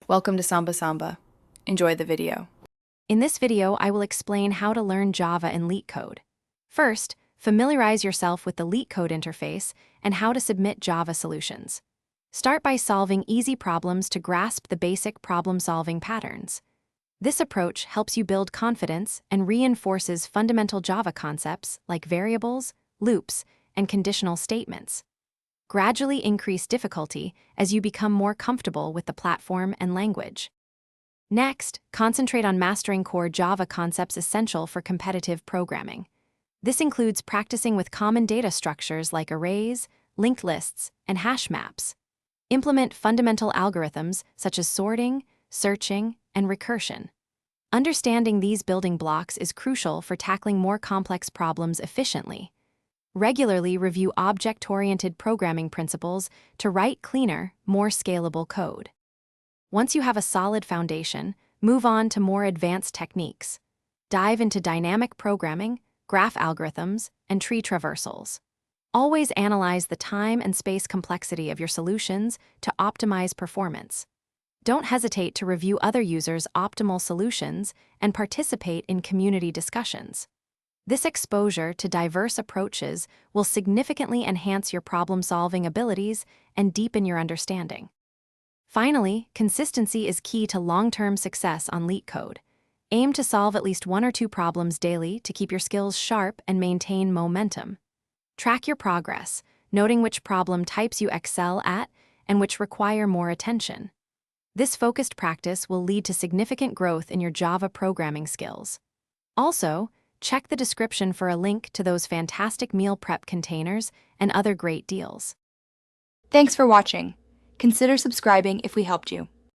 Welcome to Samba Samba. Enjoy the video. In this video, I will explain how to learn Java in LeetCode. First, familiarize yourself with the LeetCode interface and how to submit Java solutions. Start by solving easy problems to grasp the basic problem-solving patterns. This approach helps you build confidence and reinforces fundamental Java concepts like variables, loops, and conditional statements. Gradually increase difficulty as you become more comfortable with the platform and language. Next, concentrate on mastering core Java concepts essential for competitive programming. This includes practicing with common data structures like arrays, linked lists, and hash maps. Implement fundamental algorithms such as sorting, searching, and recursion. Understanding these building blocks is crucial for tackling more complex problems efficiently. Regularly review object-oriented programming principles to write cleaner, more scalable code. Once you have a solid foundation, move on to more advanced techniques. Dive into dynamic programming, graph algorithms, and tree traversals. Always analyze the time and space complexity of your solutions to optimize performance. Don't hesitate to review other users' optimal solutions and participate in community discussions. This exposure to diverse approaches will significantly enhance your problem-solving abilities and deepen your understanding. Finally, consistency is key to long-term success on LeetCode. Aim to solve at least 1 or 2 problems daily to keep your skills sharp and maintain momentum. Track your progress, noting which problem types you excel at and which require more attention. This focused practice will lead to significant growth in your Java programming skills. Also, check the description for a link to those fantastic meal prep containers and other great deals. Thanks for watching. Consider subscribing if we helped you.